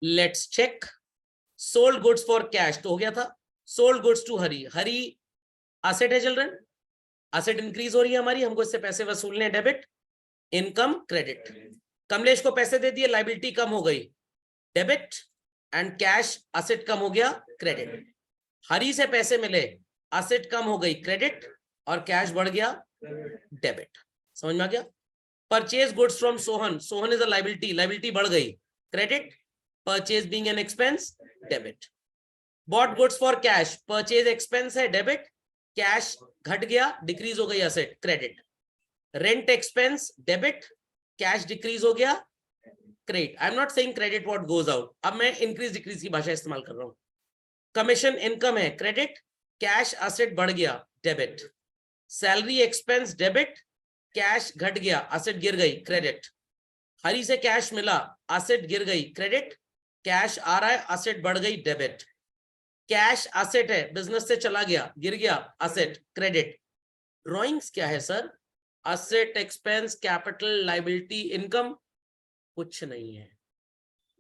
Let's check. Sold goods for cash तो हो गया था। Sold goods to Hari, Hari asset है चिल्ड्रन, एसेट इंक्रीज हो रही है हमारी, हमको इससे पैसे वसूलने हैं, डेबिट। Income credit. कमलेश को पैसे दे दिए, लाइबिलिटी कम हो गई, डेबिट। एंड कैश एसेट कम हो गया, क्रेडिट। हरी से पैसे मिले, एसेट कम हो गई, क्रेडिट, और कैश बढ़ गया, डेबिट। समझ में आ गया? Purchase goods from Sohan, Sohan is a liability, liability बढ़ गई, credit. Purchase being an expense, debit. Bought goods for cash, purchase expense है, डेबिट। कैश घट गया, डिक्रीज हो गई asset, credit. Rent expense, debit. Cash decrease हो गया, credit. I am not saying credit what goes out, अब मैं इंक्रीज डिक्रीज की भाषा इस्तेमाल कर रहा हूं। कमीशन इनकम है, क्रेडिट। कैश एसेट बढ़ गया, debit. Salary expense, debit. Cash घट गया, एसेट गिर गई, क्रेडिट। हरी से कैश मिला, एसेट गिर गई, क्रेडिट। कैश आ रहा है, एसेट बढ़ गई, डेबिट। कैश एसेट है, बिजनेस से चला गया, गिर गया, एसेट, क्रेडिट। ड्रॉइंग्स क्या है sir? Asset, expense, capital, liability, income, कुछ नहीं है।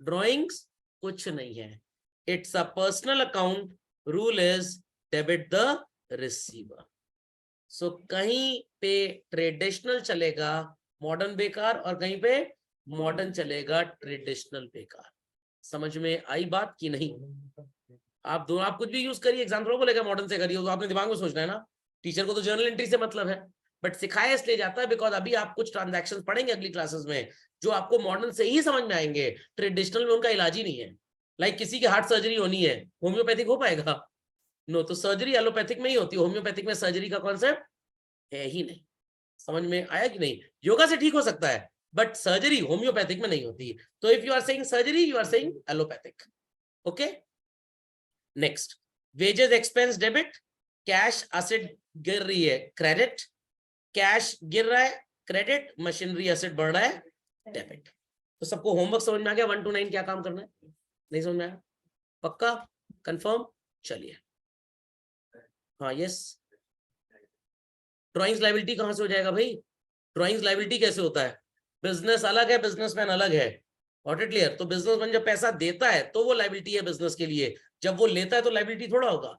ड्रॉइंग्स कुछ नहीं है। It's a personal account, rule is debit the receiver. So कहीं पे ट्रेडिशनल चलेगा मॉडर्न बेकार, और कहीं पे मॉडर्न चलेगा ट्रेडिशनल बेकार। समझ में आई बात कि नहीं? आप दोनों, आप कुछ भी यूज करिए, एग्जाम थोड़ा बोलेगा मॉडर्न से करिए, तो आपने दिमाग में सोचना है ना। टीचर को तो जर्नल एंट्री से मतलब है, बट सिखाया इसलिए जाता है बिकॉज अभी आप कुछ ट्रांजैक्शंस पढ़ेंगे अगली क्लासेस में जो आपको मॉडर्न से ही समझ में आएंगे, ट्रेडिशनल में उनका इलाज ही नहीं है। लाइक किसी की हार्ट सर्जरी होनी है, होम्योपैथिक हो पाएगा? नो। तो सर्जरी एलोपैथिक में ही होती है, होम्योपैथिक में सर्जरी का कॉन्सेप्ट है ही नहीं। समझ में आया कि नहीं? योगा से ठीक हो सकता है, बट सर्जरी होम्योपैथिक में नहीं होती। तो if you are saying surgery, you are saying allopathic. Okay, next. Wages expense, debit. Cash asset गिर रही है, क्रेडिट। कैश गिर रहा है, क्रेडिट। मशीनरी एसेट बढ़ रहा है, डेबिट। तो सबको होमवर्क समझ में आ गया? 1 to 9 क्या काम करना है? नहीं समझ में आया? पक्का? कंफर्म? चलिए, हाँ, यस। ड्रॉइंग्स लायबिलिटी कहां से हो जाएगा भाई? ड्रॉइंग्स लायबिलिटी कैसे होता है? बिजनेस अलग है, बिजनेसमैन अलग है। What it clear? तो बिजनेसमैन जब पैसा देता है तो वो लायबिलिटी है बिजनेस के लिए, जब वो लेता है तो लायबिलिटी थोड़ा होगा।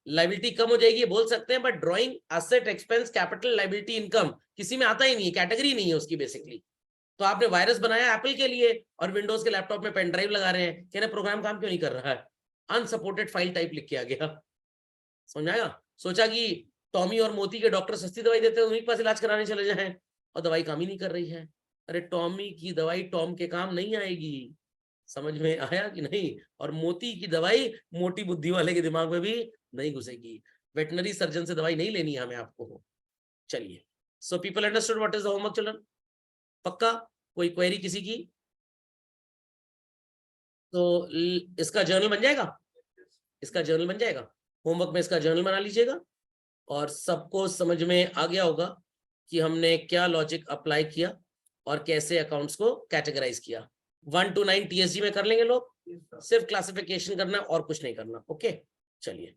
लायबिलिटी कम हो जाएगी, बोल सकते हैं, but drawing asset, expense, capital, liability, income किसी में आता ही नहीं है, कैटेगरी नहीं है उसकी बेसिकली। तो आपने वायरस बनाया एप्पल के लिए और विंडोज के लैपटॉप में पेन ड्राइव लगा रहे हैं, कह रहे प्रोग्राम काम क्यों नहीं कर रहा है? अनसपोर्टेड फाइल टाइप लिख के आ गया। समझ आया? सोचा कि टॉमी और मोती के डॉक्टर सस्ती दवाई देते हैं, उन्हीं के पास इलाज कराने चले जाएं, और दवाई काम ही नहीं कर रही है। अरे टॉमी की दवाई टॉम के काम नहीं आएगी। समझ में आया कि नहीं? और मोती की दवाई मोटी बुद्धि वाले के दिमाग में भी नहीं घुसेगी। वेटनरी सर्जन से दवाई नहीं लेनी है हमें आपको। चलिए, so people understood what is the homework children? पक्का? कोई क्वेरी किसी की? तो इसका जर्नल बन जाएगा, इसका जर्नल बन जाएगा। होमवर्क में इसका जर्नल बना लीजिएगा, और सबको समझ में आ गया होगा कि हमने क्या लॉजिक अप्लाई किया और कैसे अकाउंट्स को कैटेगराइज किया। 1 to 9 TSG में कर लेंगे लोग, सिर्फ क्लासिफिकेशन करना और कुछ नहीं करना। ओके, चलिए,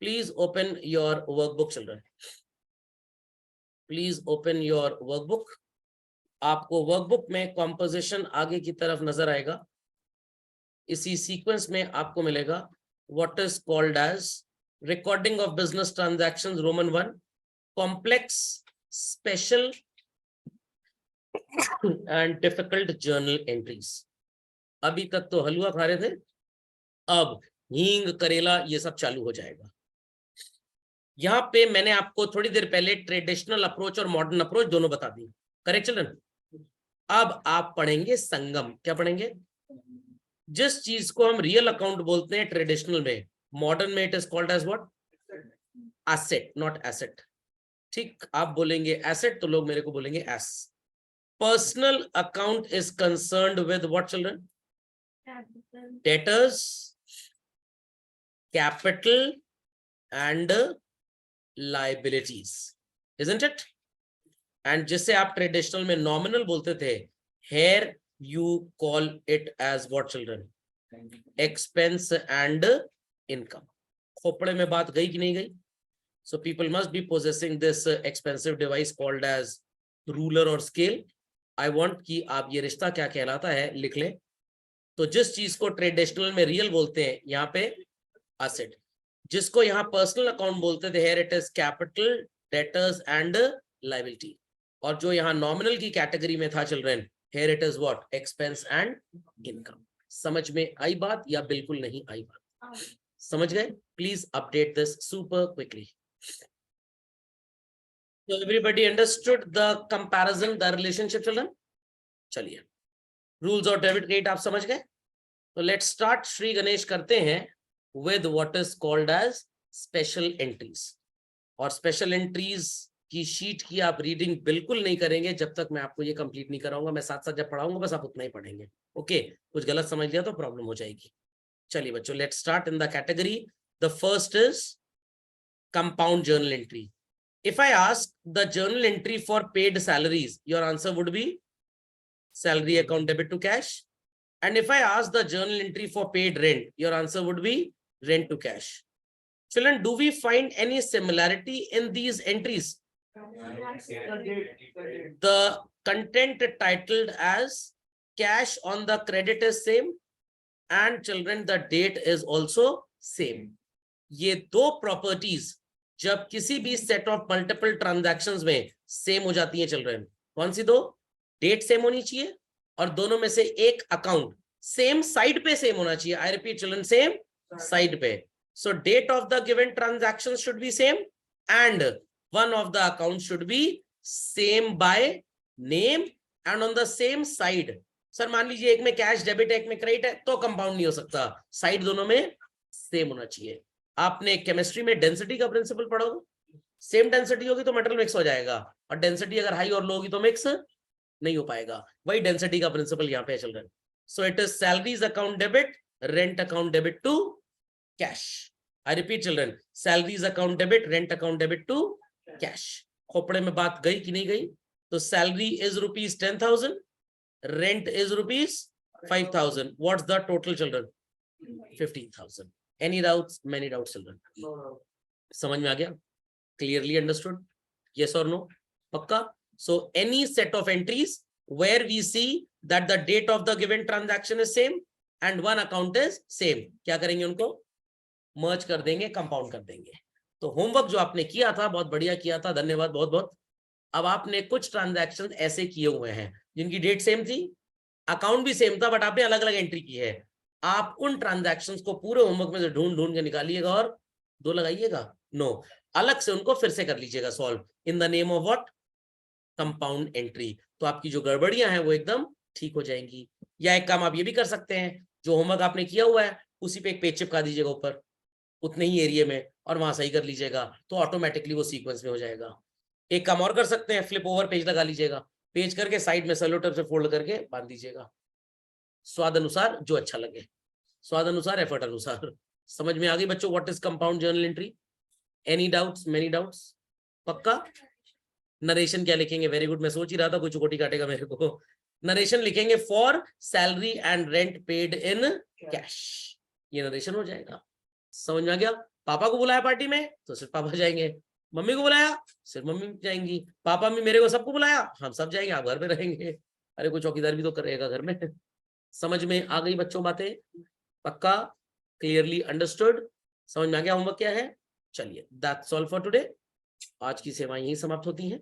please open your workbook children, please open your workbook. आपको वर्कबुक में कॉम्पोजिशन आगे की तरफ नजर आएगा। इसी सीक्वेंस में आपको मिलेगा what is called as recording of business transactions roman 1, complex, special and difficult journal entries. अभी तक तो हलवा खा रहे थे, अब हींग, करेला, ये सब चालू हो जाएगा। यहाँ पे मैंने आपको थोड़ी देर पहले ट्रेडिशनल अप्रोच और मॉडर्न अप्रोच दोनों बता दी, करेक्ट चिल्ड्रन? अब आप पढ़ेंगे संगम। क्या पढ़ेंगे? जिस चीज को हम रियल अकाउंट बोलते हैं ट्रेडिशनल में, मॉडर्न में it is called as what? Asset, not asset. ठीक, आप बोलेंगे एसेट तो लोग मेरे को बोलेंगे एस। Personal account is concerned with what children? Debtors, capital and liabilities, isn't it? And जिसे आप ट्रेडिशनल में नॉमिनल बोलते थे, here you call it as what children? Expense and income. Khopde में बात गई कि नहीं गई? So people must be possessing this expensive device called as ruler or scale. I want कि आप ये रिश्ता क्या कहलाता है लिख लें. तो जिस चीज को ट्रेडिशनल में रियल बोलते हैं, यहाँ पे एसेट, जिसको यहाँ पर्सनल अकाउंट बोलते थे, here it is capital, debtors and liability. और जो यहाँ नॉमिनल की कैटेगरी में था children, here it is what? Expense and income. समझ में आई बात या बिल्कुल नहीं आई बात? समझ गए? Please update this super quickly. So everybody understood the comparison, the relationship children? चलिए, रूल्स और डेबिट क्रेडिट आप समझ गए? तो लेट्स स्टार्ट. श्री गणेश करते हैं with what is called as special entries. और स्पेशल एंट्रीज की शीट की आप रीडिंग बिल्कुल नहीं करेंगे जब तक मैं आपको ये कंप्लीट नहीं कराऊंगा. मैं साथ साथ जब पढ़ाऊंगा बस आप उतना ही पढ़ेंगे. ओके, कुछ गलत समझ लिया तो प्रॉब्लम हो जाएगी. चलिए बच्चों, let's start in the category. The first is compound journal entry. If I ask the journal entry for paid salaries, your answer would be salary account debit to cash. And if I ask the journal entry for paid rent, your answer would be rent to cash. Children, do we find any similarity in these entries? The content titled as cash on the credit is same, and children, the date is also same. ये दो properties जब किसी भी सेट ऑफ मल्टीपल ट्रांजैक्शंस में सेम हो जाती है चिल्ड्रन, कौन सी दो? डेट सेम होनी चाहिए और दोनों में से एक अकाउंट सेम साइड पे सेम होना चाहिए. I repeat children, same side पे. So date of the given transaction should be same and one of the account should be same by name and on the same side. Sir मान लीजिए एक में कैश डेबिट है, एक में क्रेडिट है, तो कंपाउंड नहीं हो सकता. साइड दोनों में सेम होना चाहिए. आपने केमिस्ट्री में डेंसिटी का प्रिंसिपल पढ़ोगे, सेम डेंसिटी होगी तो मेटल मिक्स हो जाएगा, और डेंसिटी अगर हाई और लो होगी तो मिक्स नहीं हो पाएगा. वही डेंसिटी का प्रिंसिपल यहाँ पे चल रहा है. So it is salaries account debit, rent account debit to cash. I repeat children, salaries account debit, rent account debit to cash. खोपड़े में बात गई कि नहीं गई? तो salary is ₹10,000, rent is ₹5,000. What's the total children? 15,000. Any doubts? Many doubts children. समझ में आ गया? Clearly understood? Yes or no? पक्का? So any set of entries where we see that the date of the given transaction is same and one account is same, क्या करेंगे? उनको merge कर देंगे, compound कर देंगे. तो होमवर्क जो आपने किया था बहुत बढ़िया किया था, धन्यवाद बहुत बहुत. अब आपने कुछ ट्रांजैक्शन ऐसे किए हुए हैं जिनकी डेट सेम थी, अकाउंट भी सेम था, बट आपने अलग अलग एंट्री की है. आप उन ट्रांजैक्शंस को पूरे होमवर्क में से ढूंढ ढूंढ के निकालिएगा और 2 लगाइएगा. नो, अलग से उनको फिर से कर लीजिएगा solve in the name of what? Compound entry. तो आपकी जो गड़बड़ियां हैं वो एकदम ठीक हो जाएंगी. या एक काम आप ये भी कर सकते हैं, जो होमवर्क आपने किया हुआ है उसी पे एक पेज चिपका दीजिएगा ऊपर उतने ही एरिया में, और वहां सही कर लीजिएगा, तो ऑटोमेटिकली वो सीक्वेंस में हो जाएगा. एक काम और कर सकते हैं, फ्लिप ओवर पेज लगा लीजिएगा, पेज करके साइड में सेलो टेप से फोल्ड करके बांध दीजिएगा. स्वाद अनुसार जो अच्छा लगे, स्वाद अनुसार, एफर्ट अनुसार. समझ में आ गई बच्चों what is compound journal entry? Any doubts? Many doubts? पक्का? नरेशन क्या लिखेंगे? Very good. मैं सोच ही रहा था कोई चुकोटी काटेगा मेरे को. नरेशन लिखेंगे for salary and rent paid in cash. ये नरेशन हो जाएगा. समझ में आ गया? पापा को बुलाया पार्टी में तो सिर्फ पापा जाएंगे, मम्मी को बुलाया सिर्फ मम्मी जाएंगी, पापा मम्मी मेरे को सबको बुलाया हम सब जाएंगे, आप घर पे रहेंगे. अरे कोई चौकीदार भी तो करेगा घर में. समझ में आ गई बच्चों बातें? पक्का? Clearly understood? समझ में आ गया होमवर्क क्या है? चलिए, दैट्स ऑल फॉर टुडे. आज की सेवाएं यही समाप्त होती हैं.